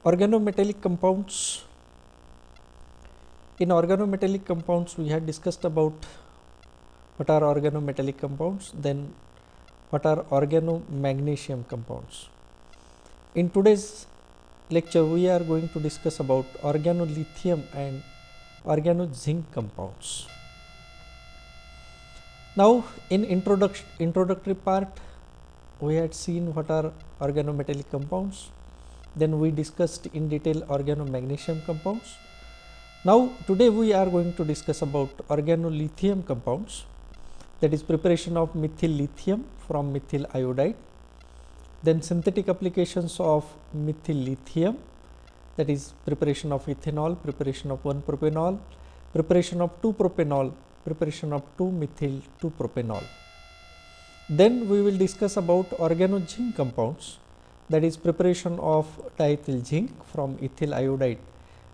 Organometallic compounds. In organometallic compounds, we had discussed about what are organometallic compounds, then what are organomagnesium compounds. In today's lecture, we are going to discuss about organolithium and organozinc compounds. Now, in introductory part, we had seen what are organometallic compounds. Then we discussed in detail organomagnesium compounds. Now, today we are going to discuss about organolithium compounds, that is preparation of methyl lithium from methyl iodide, then synthetic applications of methyl lithium, that is preparation of ethanol, preparation of 1-propanol, preparation of 2-propanol, preparation of 2-methyl 2-propanol. Then we will discuss about organozinc compounds, that is preparation of diethyl zinc from ethyl iodide,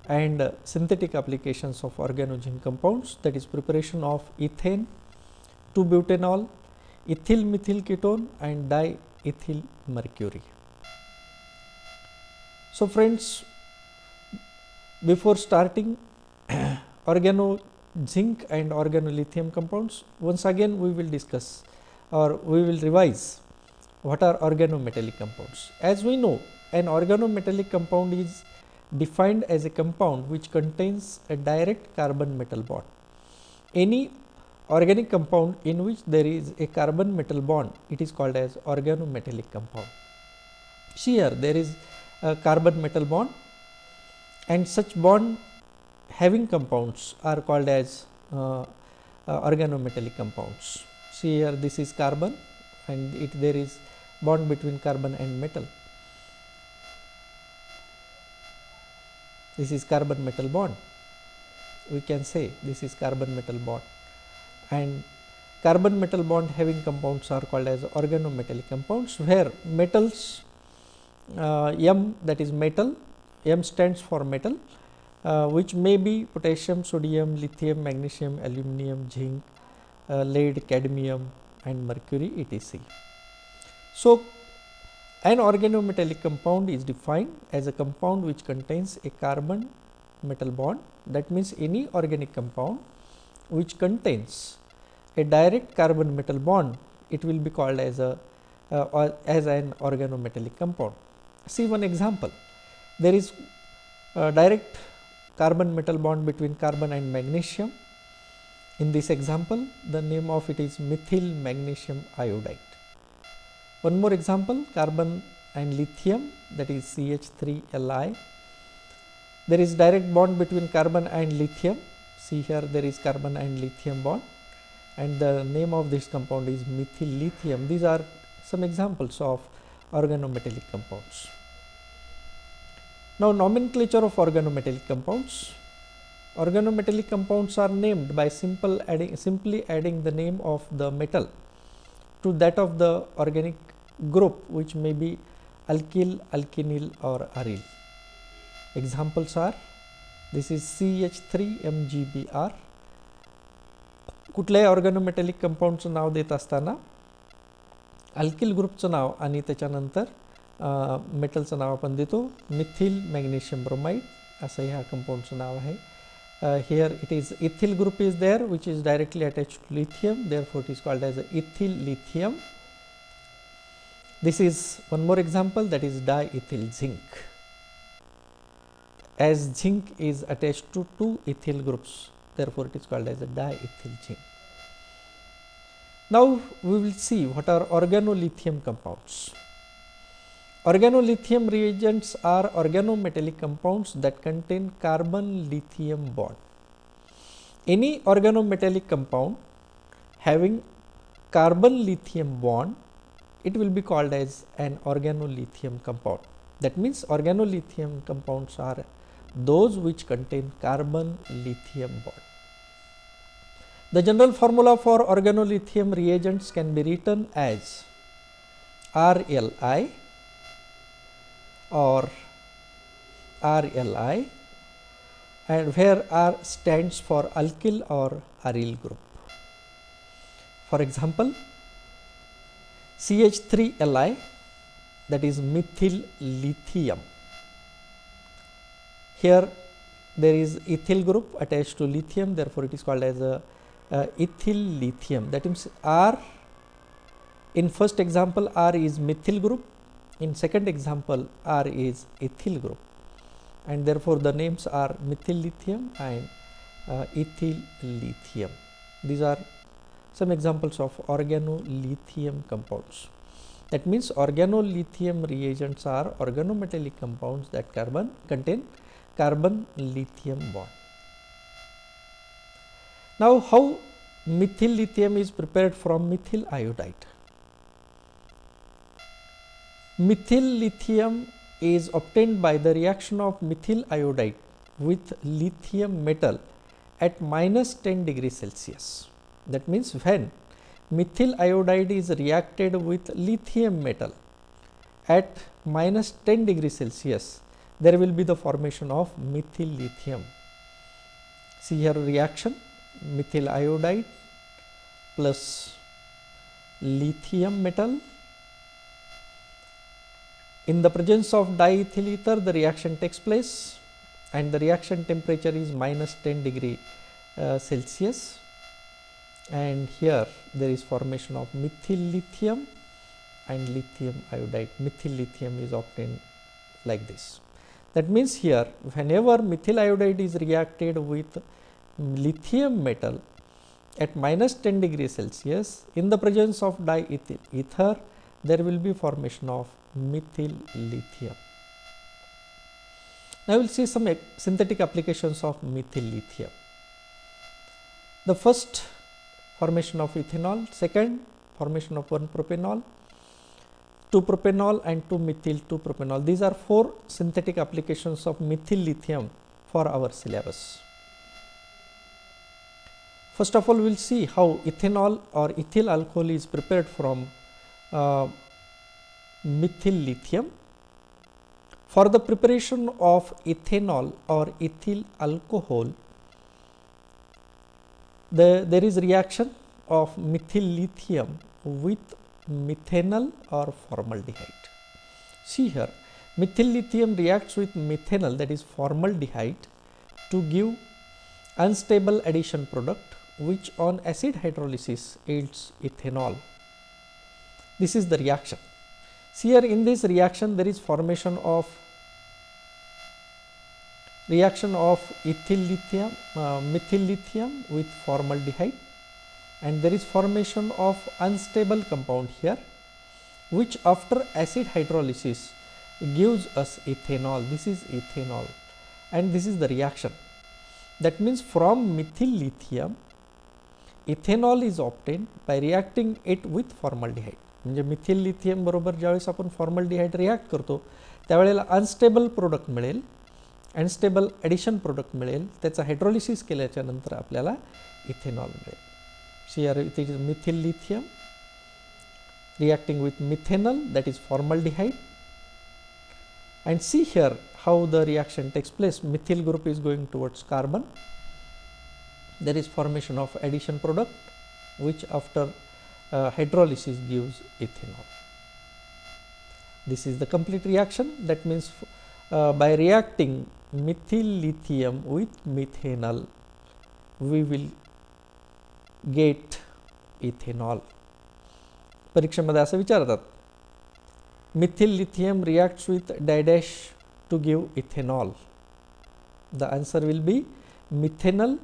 and synthetic applications of organozinc compounds, that is preparation of ethane, 2-butanol, ethyl methyl ketone and diethyl mercury. So, friends, before starting organozinc and organolithium compounds, once again we will discuss or we will revise what are organometallic compounds. As we know, an organometallic compound is defined as a compound which contains a direct carbon metal bond. Any organic compound in which there is a carbon metal bond, it is called as organometallic compound. See here, there is a carbon metal bond, and such bond having compounds are called as organometallic compounds. See here, this is carbon and there is bond between carbon and metal. This is carbon metal bond. We can say this is carbon metal bond, and carbon metal bond having compounds are called as organometallic compounds, where metals M, that is metal, M stands for metal, which may be potassium, sodium, lithium, magnesium, aluminum, zinc, lead, cadmium and mercury, etc. So, an organometallic compound is defined as a compound which contains a carbon metal bond. That means, any organic compound which contains a direct carbon metal bond, it will be called as an organometallic compound. See one example. There is a direct carbon metal bond between carbon and magnesium. In this example, the name of it is methyl magnesium iodide. One more example, carbon and lithium, that is CH3Li. There is direct bond between carbon and lithium. See here, there is carbon and lithium bond, and the name of this compound is methyl lithium. These are some examples of organometallic compounds. Now, nomenclature of organometallic compounds. Organometallic compounds are named by simply adding the name of the metal to that of the organic group, which may be alkyl, alkenyl or aryl. Examples are, this is CH3MgBr. कुठल्याही ऑर्गॅनोमेटॅलिक कंपाऊंडचं नाव देत असताना alkyl ग्रुपचं नाव आणि त्याच्यानंतर मेटलचं नाव आपण देतो. Mithil magnesium bromide असं ह्या कंपाऊंडचं नाव आहे. Here it is ethyl group is there, which is directly attached to lithium, therefore it is called as ethyl lithium. This is one more example, that is diethyl zinc. As zinc is attached to two ethyl groups, therefore it is called as a diethyl zinc. Now we will see what are organolithium compounds. Organolithium reagents are organometallic compounds that contain carbon lithium bond. Any organometallic compound having carbon lithium bond, it will be called as an organolithium compound. That means, organolithium compounds are those which contain carbon lithium bond. The general formula for organolithium reagents can be written as RLI or RLI, and where R stands for alkyl or aryl group. For example, CH3Li, that is methyl lithium, Here there is ethyl group attached to lithium, therefore it is called as a ethyl lithium. That means R, in first example R is methyl group, in second example R is ethyl group, and therefore the names are methyl lithium and ethyl lithium. These are some examples of organolithium compounds. That means organolithium reagents are organometallic compounds that contain carbon lithium bond. Now, how methyl lithium is prepared from methyl iodide? Methyl lithium is obtained by the reaction of methyl iodide with lithium metal at minus 10 degrees Celsius. That means when methyl iodide is reacted with lithium metal at minus 10 degrees Celsius, there will be the formation of methyl lithium. See here reaction, methyl iodide plus lithium metal. In the presence of diethyl ether, the reaction takes place and the reaction temperature is minus 10 degree Celsius, and here there is formation of methyl lithium and lithium iodide. Methyl lithium is obtained like this. That means here whenever methyl iodide is reacted with lithium metal at minus 10 degrees Celsius, in the presence of diethyl ether, there will be formation of methyl lithium. Now, we will see some synthetic applications of methyl lithium. The first, formation of ethanol, second formation of 1-propanol, 2-propanol and 2-methyl 2-propanol. These are 4 synthetic applications of methyl lithium for our syllabus. First of all, we will see how ethanol or ethyl alcohol is prepared from methyl lithium. For the preparation of ethanol or ethyl alcohol, there is reaction of methyl lithium with methanol or formaldehyde. See here, methyl lithium reacts with methanol, that is formaldehyde, to give unstable addition product which on acid hydrolysis yields ethanol. This is the reaction. See here, in this reaction there is formation of ethyl lithium, methyl lithium with formaldehyde, and there is formation of unstable compound here which after acid hydrolysis gives us ethanol. This is ethanol and this is the reaction. That means from methyl lithium ethanol is obtained by reacting it with formaldehyde. म्हणजे Mithil lithium बरोबर ज्यावेळेस आपण formaldehyde react करतो त्यावेळेला unstable product मिळेल, unstable addition product मिळेल, त्याचा hydrolysis केल्याच्या नंतर आपल्याला इथेनॉल मिळेल. See here it is Mithil lithium reacting with methanol, that is formaldehyde, and see here how the reaction takes place. Methyl group is going towards carbon, there is formation of addition product which after hydrolysis gives ethanol. This is the complete reaction. That means by reacting methyl lithium with methanol we will get ethanol. परीक्षेमध्ये असं विचारतात, methyl lithium reacts with dash to give ethanol. The answer will be methanal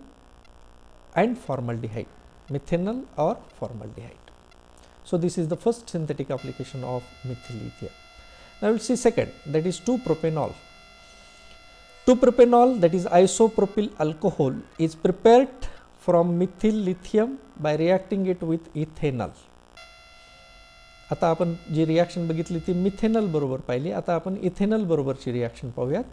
and formaldehyde, methanol or formaldehyde. So this is the first synthetic application of methyl lithium. Now we will see second, that is 2-propanol. 2-propanol, that is isopropyl alcohol, is prepared from methyl lithium by reacting it with ethanol. आता आपण जी reaction बघितली ती methanol बरोबर पाहिली, आता आपण ethanol बरोबरची reaction पाहूयात.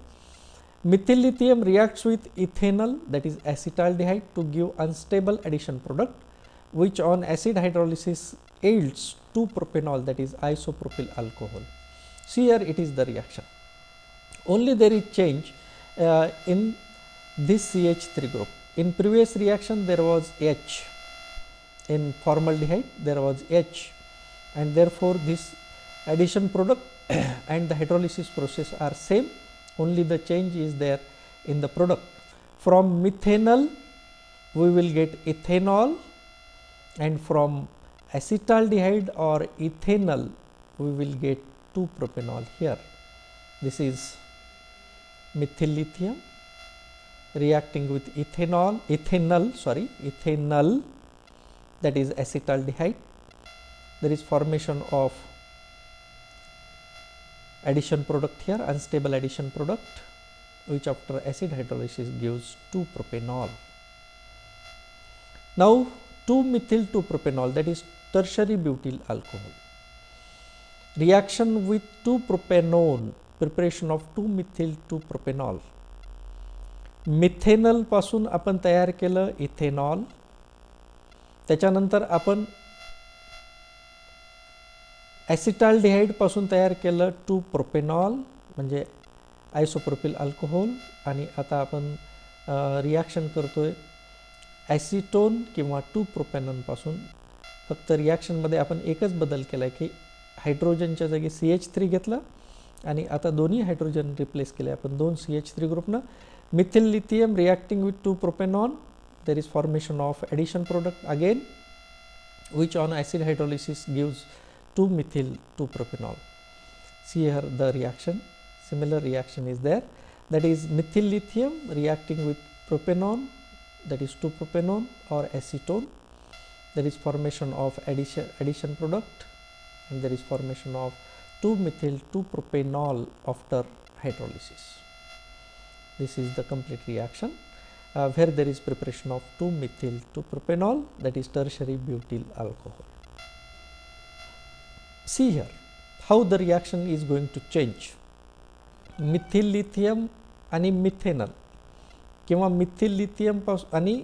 Methyl lithium reacts with ethanol, that is acetaldehyde, to give unstable addition product which on acid hydrolysis yields 2-propanol, that is isopropyl alcohol. See here it is the reaction. Only there is change in this CH3 group. In previous reaction there was H, in formaldehyde there was H, and therefore this addition product and the hydrolysis process are same. Only the change is there in the product. From methanol we will get ethanol, and from acetaldehyde or ethanol we will get 2-propanol here. This is methyl lithium reacting with ethanol, that is acetaldehyde. There is formation of addition product here, unstable addition product, which after acid hydrolysis gives 2-propanol. Now 2-methyl-2-propanol, that is tertiary butyl alcohol. Reaction with 2-propanone, preparation of 2-methyl-2-propanol. Methanol पासून आपण तयार केलं ethanol, त्याच्यानंतर आपण ॲसिटाल्डिहाइड पासून तयार केलं 2-प्रोपेनॉल म्हणजे आयसोप्रोपिल अल्कोहोल, आणि आता आपण रिॲक्शन करतोय ॲसिटोन किंवा 2-प्रोपॅनॉन पासून. फक्त रिॲक्शनमध्ये आपण एकच बदल केला की हायड्रोजनच्या जागी CH3 घेतलं आणि आता दोन्ही हायड्रोजन रिप्लेस केले आपण 2 CH3 ग्रुपनं. Methyl lithium reacting with two propanone, there is formation of addition product again, which on acid hydrolysis gives 2-methyl-2-propanol. See here the reaction, similar reaction is there, that is methyl lithium reacting with propanone, that is 2-propanone or acetone. There is formation of addition product, and there is formation of 2-methyl-2-propanol after hydrolysis. This is the complete reaction where there is preparation of 2-methyl-2-propanol, that is tertiary butyl alcohol. See here how the reaction is going to change. Mithil lithium आणि methanol किंवा Mithil lithium पासून आणि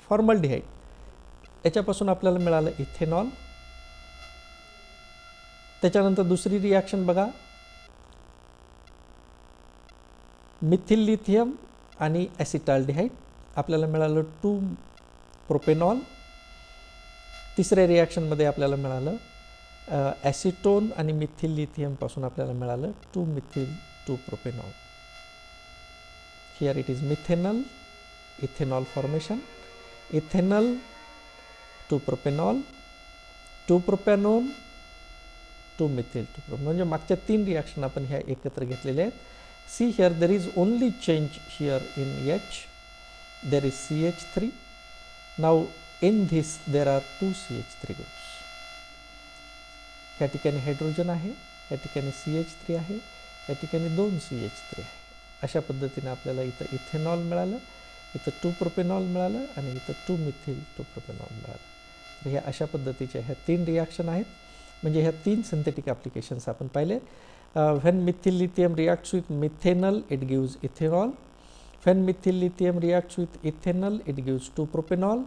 formaldehyde याच्यापासून आपल्याला मिळालं ethanol. त्याच्यानंतर दुसरी reaction बघा, मिथिल लिथियम आणि ॲसिटाल्डिहाइड आपल्याला मिळालं 2-प्रोपेनॉल. तिसऱ्या रिॲक्शनमध्ये आपल्याला मिळालं ॲसिटोन आणि मिथिल लिथियम पासून आपल्याला मिळालं 2-methyl-2-propanol. Here it is methanol, ethanol formation, ethanol, 2-propanol, 2-propanone, 2-methyl-2-propanol. म्हणजे मागच्या 3 रिॲक्शन आपण ह्या एकत्र घेतलेल्या आहेत. See here there is only change here in H, there is CH3. Now in this there are 2 CH3 groups. या ठिकाणी hydrogen आहे, या ठिकाणी CH3 आहे, या ठिकाणी 2 CH3 आहे. अशा पद्धतीने आपल्याला इथं इथेनॉल मिळालं, इथं 2-प्रोपेनॉल मिळालं आणि इथं 2-methyl-2-propanol मिळालं. तर ह्या अशा पद्धतीच्या ह्या 3 रिॲक्शन आहेत. म्हणजे ह्या 3 सिंथेटिक ॲप्लिकेशन्स आपण पाहिले. When methyl lithium reacts with methanol, it gives ethanol. When methyl lithium reacts with ethanol, it gives 2-propanol.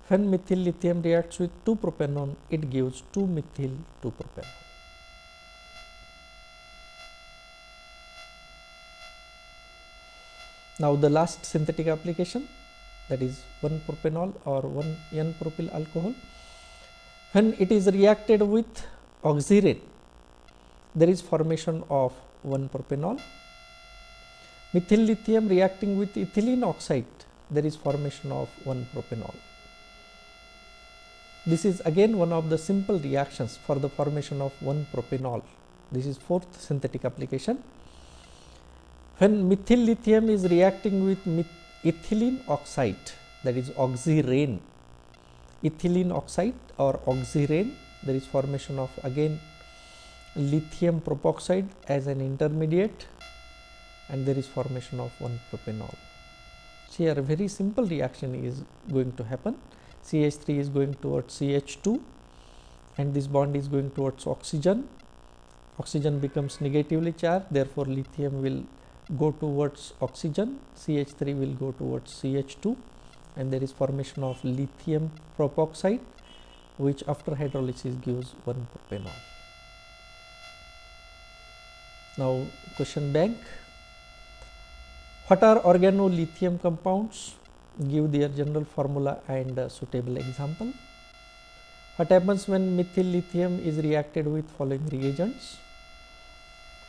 When methyl lithium reacts with 2-propanone, it gives 2-methyl-2-propanol. Now the last synthetic application, that is 1-propanol or 1N-propyl alcohol. When it is reacted with oxirane, there is formation of 1-propanol. Methyl lithium reacting with ethylene oxide, there is formation of 1-propanol. This is again one of the simple reactions for the formation of 1-propanol. This is 4th synthetic application. When methyl lithium is reacting with ethylene oxide, that is oxirane, ethylene oxide or oxirane, there is formation of again lithium propoxide as an intermediate, and there is formation of 1-propanol. So here a very simple reaction is going to happen. CH3 is going towards CH2 and this bond is going towards oxygen. Oxygen becomes negatively charged, therefore lithium will go towards oxygen, CH3 will go towards CH2, and there is formation of lithium propoxide, which after hydrolysis gives 1-propanol. Now question bank, what are organolithium compounds? Give their general formula and suitable example. What happens when methyl lithium is reacted with following reagents: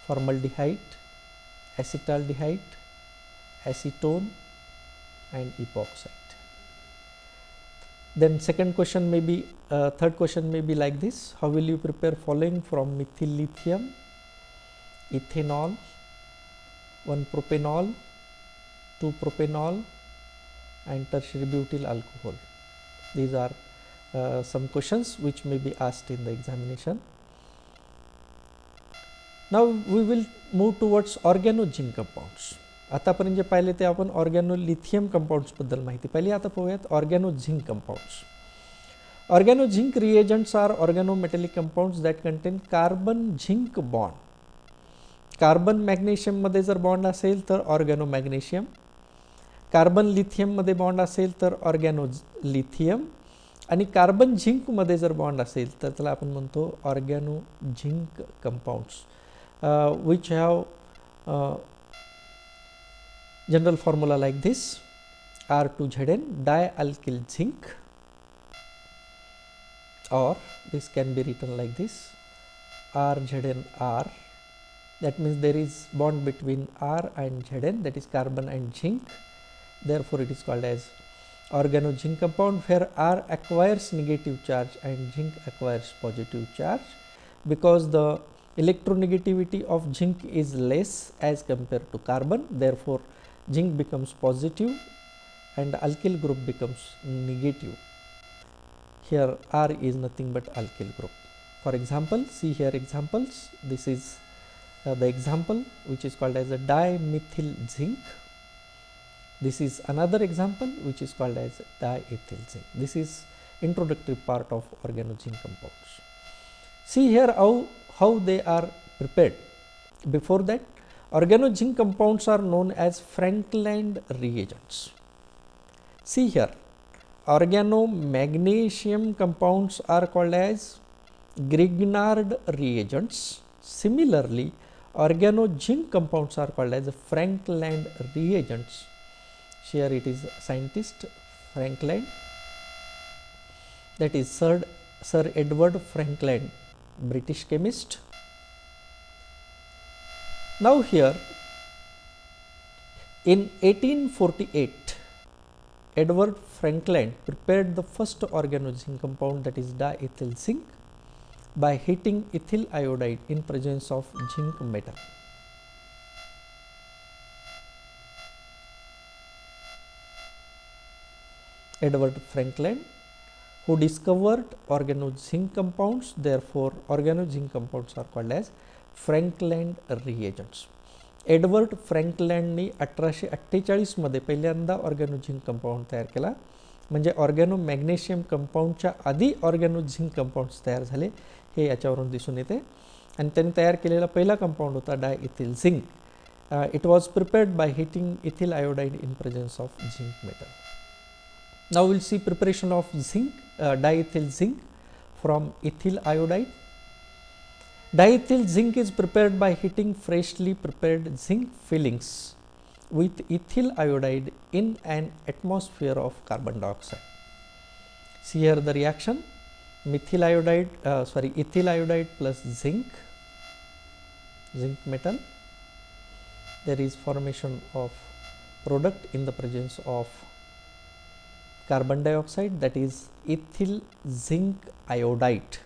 formaldehyde, acetaldehyde, acetone and epoxide. Then second question may be, third question may be like this: how will you prepare following from methyl lithium, ethanol, 1 propanol, 2 propanol and tertiary butyl alcohol? These are some questions which may be asked in the examination. Now we will move towards organozinc compounds. आतापर्यंत जे पाहिले ते आपण ऑर्गॅनोलिथियम compounds बद्दल माहिती पाहिली. आता पाहूयात organozinc compounds. Organozinc reagents are organometallic compounds that contain carbon zinc bond. Carbon magnesium मध्ये जर बॉन्ड असेल तर ऑर्गॅनो मॅग्नेशियम, कार्बन लिथियम मध्ये बॉन्ड असेल तर ऑर्गॅनो लिथियम आणि कार्बन झिंक मध्ये जर बॉन्ड असेल तर त्याला आपण म्हणतो organo zinc compounds which have general formula like this: R2Zn dialkyl zinc, or this can be written like this: RZnR. That means there is bond between R and Zn, that is carbon and zinc. Therefore it is called as organozinc compound, where R acquires negative charge and zinc acquires positive charge. Because the electronegativity of zinc is less as compared to carbon, therefore zinc becomes positive and alkyl group becomes negative. Here R is nothing but alkyl group. For example, see here examples. This is the example which is called as a dimethyl zinc. This is another example which is called as diethyl zinc. This is introductory part of organozinc compounds. See here how they are prepared. Before that, organozinc compounds are known as Frankland reagents. See here, organomagnesium compounds are called as Grignard reagents. Similarly, organozinc compounds are called as Frankland reagents. Here it is scientist Frankland, that is Sir Edward Frankland, British chemist. Now here in 1848, Edward Frankland prepared the first organozinc compound, that is diethyl zinc, by heating ethyl iodide in presence of zinc metal. Edward Frankland, who discovered organozinc compounds, therefore organozinc compounds are called as Frankland reagents. Edward फ्रँकलँडनी 1848 मध्ये पहिल्यांदा ऑर्गॅनोझिंक compound तयार केला. म्हणजे ऑर्गॅनो magnesium कंपाऊंडच्या आधी ऑर्गॅनोझिंक compounds तयार झाले हे याच्यावरून दिसून येते. आणि त्यांनी तयार केलेला पहिला कंपाऊंड होता diethyl zinc. It was prepared by heating ethyl iodide in presence of zinc metal. Now we will see preparation of zinc, diethyl zinc from ethyl iodide. Diethyl zinc is prepared by heating freshly prepared zinc fillings with ethyl iodide in an atmosphere of carbon dioxide. See here the reaction: ethyl iodide plus zinc metal. There is formation of product in the presence of carbon dioxide, that is ethyl zinc iodide.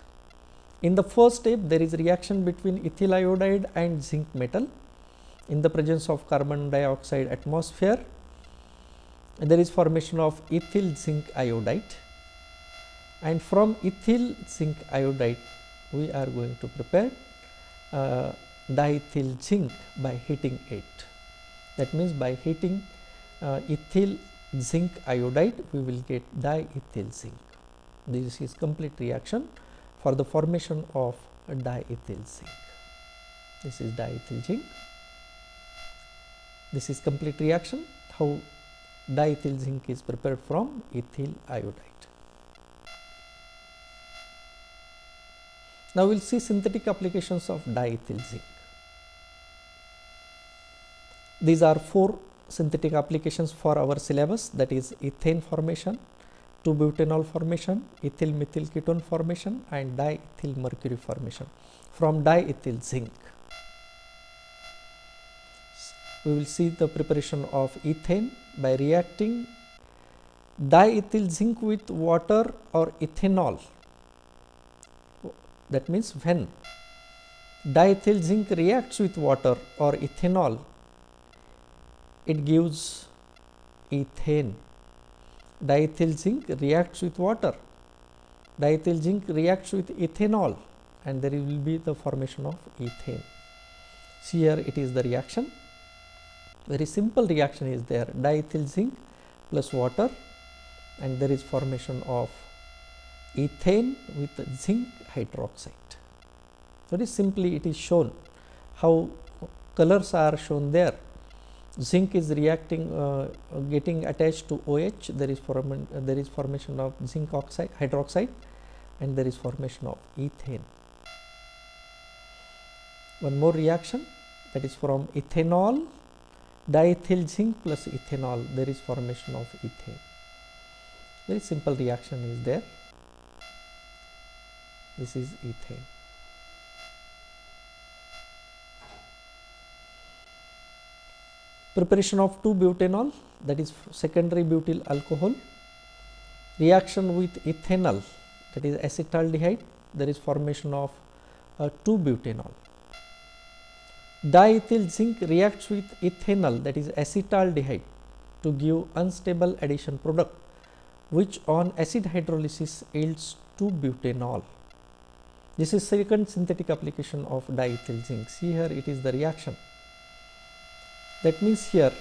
In the first step, there is reaction between ethyl iodide and zinc metal in the presence of carbon dioxide atmosphere. And there is formation of ethyl zinc iodide, and from ethyl zinc iodide we are going to prepare diethyl zinc by heating it. That means by heating ethyl zinc iodide we will get diethyl zinc. This is complete reaction for the formation of diethyl zinc. This is diethyl zinc. This is complete reaction how diethyl zinc is prepared from ethyl iodide. Now we will see synthetic applications of diethyl zinc. These are 4 synthetic applications for our syllabus, that is ethane formation, 2-butanol formation, ethyl methyl ketone formation and diethyl mercury formation from diethyl zinc. we will see the preparation of ethane by reacting diethyl zinc with water or ethanol. That means when diethyl zinc reacts with water or ethanol, it gives ethane. Diethyl zinc reacts with water, diethyl zinc reacts with ethanol, and there will be the formation of ethane. See here, it is the reaction. Very simple reaction is there, diethyl zinc plus water, and there is formation of ethane with zinc hydroxide. So, this simply it is shown how colors are shown there. Zinc is reacting, getting attached to OH, there is formation of zinc oxide, hydroxide, and there is formation of ethane. One more reaction, that is from ethanol, diethyl zinc plus ethanol, there is formation of ethane. Very simple reaction is there. This is ethane. Preparation of 2-butanol, that is secondary butyl alcohol. Reaction with ethanol, that is acetaldehyde, there is formation of 2-butanol. Diethyl zinc reacts with ethanol, that is acetaldehyde, to give unstable addition product, which on acid hydrolysis yields 2-butanol. This is second synthetic application of diethyl zinc. See here, it is the reaction. That means here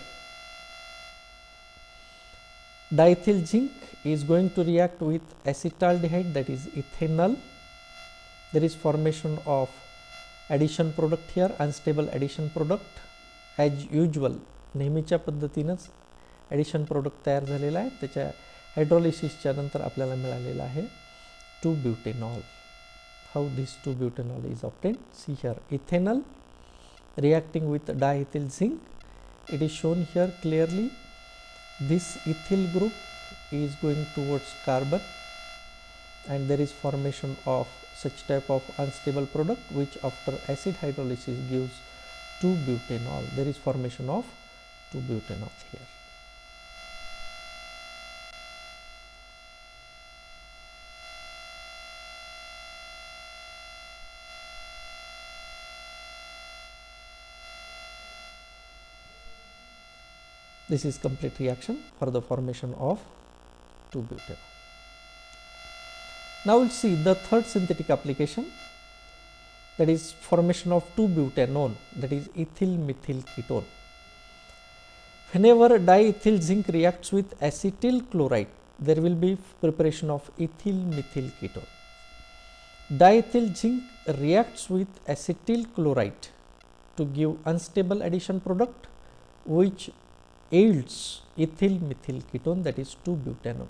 diethyl zinc is going to react with acetaldehyde, that is ethanol. There is formation of addition product here, unstable addition product. As usual, नेहमीच्या पद्धतीनेच addition product तयार झालेला आहे. त्याच्या हायड्रोलिसिसच्या नंतर आपल्याला मिळालेला आहे 2-butanol. How this 2-butanol is obtained? See here, ethanol reacting with diethyl zinc. It is shown here clearly. This ethyl group is going towards carbon, and there is formation of such type of unstable product, which after acid hydrolysis gives 2-butanol. There is formation of 2-butanol here. This is complete reaction for the formation of 2-butanol. Now, we will see the third synthetic application, that is formation of 2-butanone, that is ethyl methyl ketone. Whenever diethyl zinc reacts with acetyl chloride, there will be preparation of ethyl methyl ketone. Diethyl zinc reacts with acetyl chloride to give unstable addition product, which yields ethyl methyl ketone, that is 2-butanone.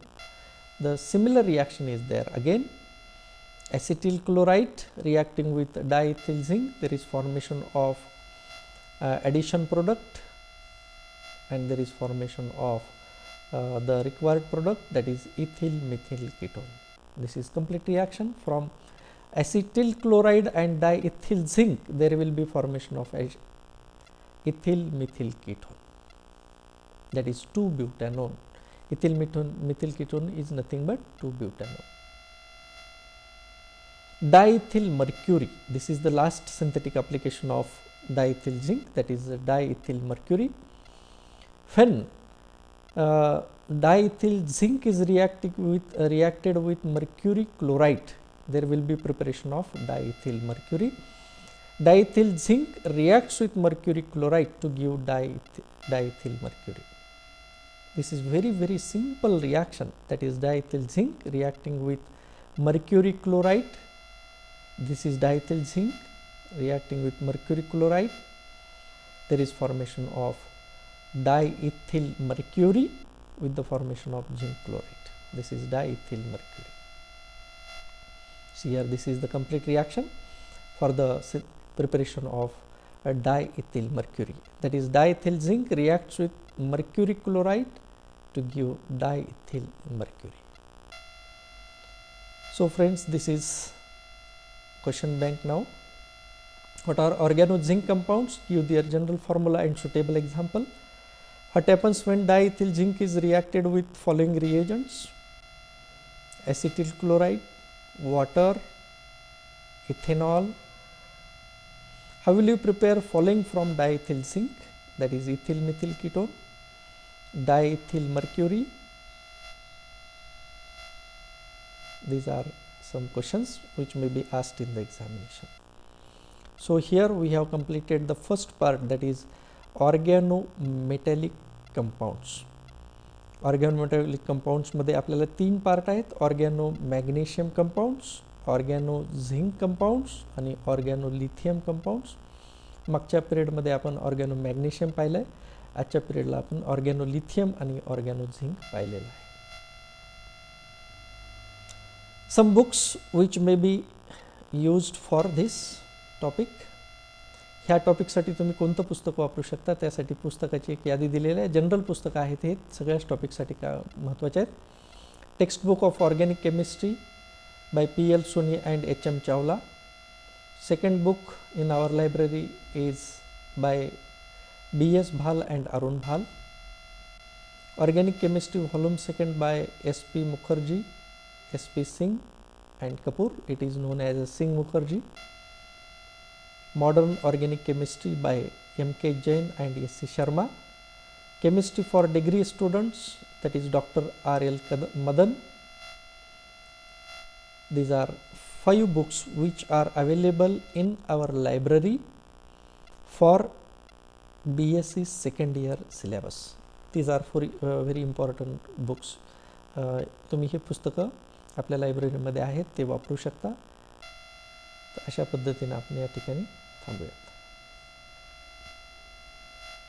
The similar reaction is there again. Acetyl chloride reacting with diethyl zinc, there is formation of addition product, and there is formation of the required product, that is ethyl methyl ketone. This is complete reaction from acetyl chloride and diethyl zinc. There will be formation of ethyl methyl ketone, that is 2-butanone. Ethyl methyl ketone is nothing but 2-butanone. Diethyl mercury, this is the last synthetic application of diethyl zinc, that is diethyl mercury. When diethyl zinc is reacted with mercury chloride, there will be preparation of diethyl mercury. Diethyl zinc reacts with mercury chloride to give diethyl mercury. This is very simple reaction, that is diethyl zinc reacting with mercury chloride. This is diethyl zinc reacting with mercury chloride. There is formation of diethyl mercury with the formation of zinc chloride. This is diethyl mercury. See here, this is the complete reaction for the preparation of diethyl mercury. That is diethyl zinc reacts with mercury chloride to give diethyl mercury. So friends, this is question bank now. What are organozinc compounds? Give their general formula and suitable example. What happens when diethyl zinc is reacted with following reagents? Acetyl chloride, water, ethanol. How will you prepare following from diethyl zinc? That is ethyl methyl ketone, diethyl mercury. These are some questions which may be asked in the examination. So here we have completed the first part, that is organometallic compounds. ऑर्गॅनोमेटॅलिक कंपाऊंड्समध्ये आपल्याला 3 part आहेत, ऑर्गॅनो magnesium compounds, ऑर्गॅनो zinc compounds आणि ऑर्गॅनो lithium compounds. मागच्या पिरियडमध्ये आपण ऑर्गॅनो magnesium पाहिलं आहे, आजच्या पिरियडला आपण ऑर्गॅनो लिथियम आणि ऑर्गॅनो झिंक पाहिलेलं आहे. Some books which may be used for this topic. ह्या टॉपिकसाठी तुम्ही कोणतं पुस्तक वापरू शकता, त्यासाठी पुस्तकाची एक यादी दिलेली आहे. जनरल पुस्तकं आहेत, हे सगळ्याच टॉपिकसाठी का महत्त्वाचे आहेत. Textbook of organic chemistry by PL Soni and HM Chawla. Second book in our library is by BS Bhal and Arun Bhal. Organic chemistry volume second by SP Mukherjee, SP Singh and Kapoor. It is known as a Singh Mukherjee. Modern Organic Chemistry by M.K. Jain and S.C. Sharma. Chemistry for degree students, that is Dr. R.L. Madan. These are 5 books which are available in our library for BSc second year syllabus. These are very important books. तुम्ही हे पुस्तकं आपल्या लायब्ररीमध्ये आहेत ते वापरू शकता. अशा पद्धतीने आपण या ठिकाणी थांबूया.